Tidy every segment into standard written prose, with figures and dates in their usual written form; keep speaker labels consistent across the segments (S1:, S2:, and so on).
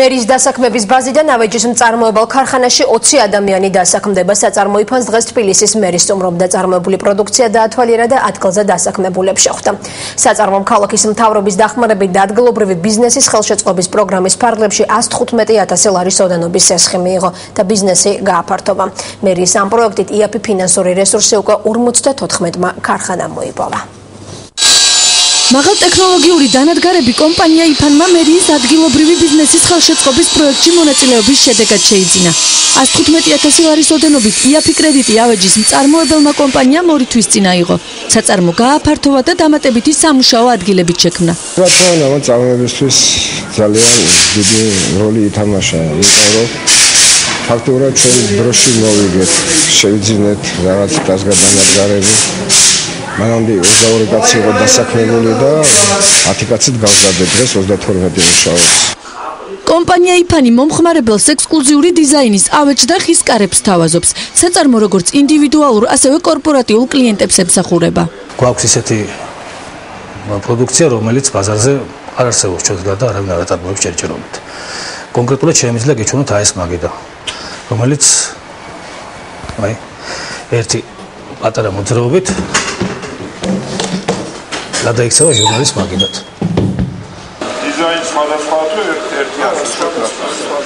S1: მერის დასაქმების ბაზიდან ავეჯის მწარმოებელ ქარხანაში 20 ადამიანი დასაქმდება. საწარმო იფანს დღეს თბილისის მერის სტუმრობდა. წარმოებული პროდუქცია დაათვალიერა და ადგილზე დასაქმებულებს შეხვდა. საწარმომ ქალაქის მთავრობის დახმარებით და ადგილობრივი ბიზნესის ხელშეწყობის პროგრამის ფარგლებში 115,000 ლარის ოდენობის სესხი მიიღო და ბიზნესი გააფართოვა. მერის ამ პროექტით იაფი ფინანსური რესურსი უკვე 54-მა ქარხანამ მოიპოვა.
S2: მაღალ ტექნოლოგიური დანადგარები კომპანია იფანმა მერიის ადგილობრივი ბიზნესის ხელშეწყობის პროექტში მონაწილეობის შედეგად შეიძინა. 115,000 ლარის ოდენობით იაფი კრედიტი ავეჯის მწარმოებელმა კომპანიამ 2 თვის წინ აიღო. საწარმო გააფართოვა და დამატებითი სამუშაო ადგილებით შექმნა.
S3: რა თქმა უნდა, მწარმოებისთვის ძალიან დიდი როლი ითამაშა, იმიტომ რომ ფაქტობრივად ჩვენ დროში მოვიგეთ, შევიძინეთ რაღაც დანადგარები. მანამდე 22 კაცი იყო დასაქმებული და 10 კაცით გავზარდეთ დღეს 32 მუშაობს.
S2: კომპანია იფანი მომხმარებელს ექსკლუზიური დიზაინის ავეჯ და ხის კარებს თავაზობს. საწარმო როგორც ინდივიდუალურ, ასევე კორპორატიულ კლიენტებს ემსახურება.
S4: გვაქვს ისეთი პროდუქცია, რომელიც ბაზარზე არ არსებობს ჩვენთან და არავინ არ აწარმოებს ჯერჯერობით. კონკრეტულად შემიძლია გეჩვენოთ აი ეს მაგიდა, რომელიც ერთი პატარა მოძრაობით გადაიქცევა ჟურნალის მაგიდად.
S5: დიზაინს სხვადასხვაო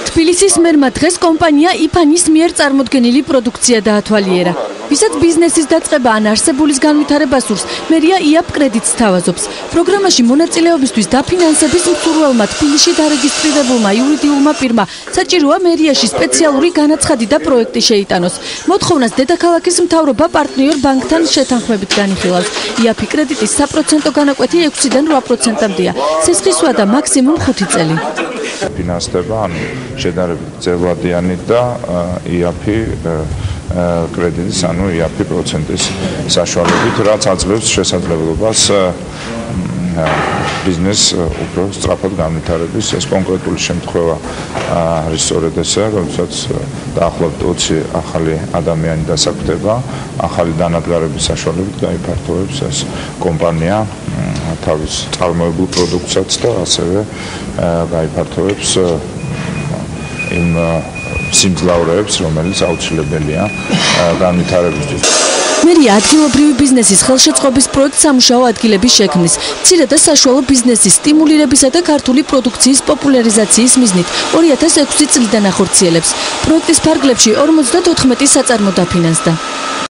S2: თბილისის მერმა დღეს კომპანია იფანის მიერ წარმოდგენილი პროდუქცია დაათვალიერა. ვისაც ბიზნესის დაწყება ან არსებულის განვითარება სურს, მერია იაფ კრედიტს თავაზობს. პროგრამაში მონაწილეობისთვის დაფინანსების მსურველმა თბილისში დარეგისტრირებულმა იურიდიულმა პირმა საჭიროა მერიაში სპეციალური განაცხადი და პროექტი შეიტანოს. მოთხოვნას დედაქალაქის მთავრობა პარტნიორ ბანკთან შეთანხმებით განიხილავს. იაფი კრედიტის საპროცენტო განაკვეთი 6-დან 8%-მდეა. სესხისვა და მაქსიმუმ 5 წელი.
S5: ფინანსდება, ანუ შედარებით ძლადიანი და იაფი კრედიტის, ანუ იაფი პროცენტის საშუალებით, რაც აძლევს შესაძლებლობას ბიზნესს უფრო სწრაფად განვითარების. ეს კონკრეტული შემთხვევა არის სწორედ ესე, როდესაც დაახლოებით 20 ახალი ადამიანი დასაქმდება, ახალი დანადგარების საშუალებით გაიფართოვებს ეს კომპანია თავის წარმოებულ პროდუქციას და ასევე გაიფართოვებს იმ სიმძლავრეებს, რომელიც აუცილებელია განვითარებისთვის.
S2: მერია ადგილობრივი ბიზნესის ხელშეწყობის პროექტ სამუშაო ადგილების შექმნის, მცირე და საშუალო ბიზნესის სტიმულირებისა და ქართული პროდუქციის პოპულარიზაციის მიზნით 2006 წლიდან ახორციელებს. პროექტის ფარგლებში 54 საწარმო დაფინანსდა.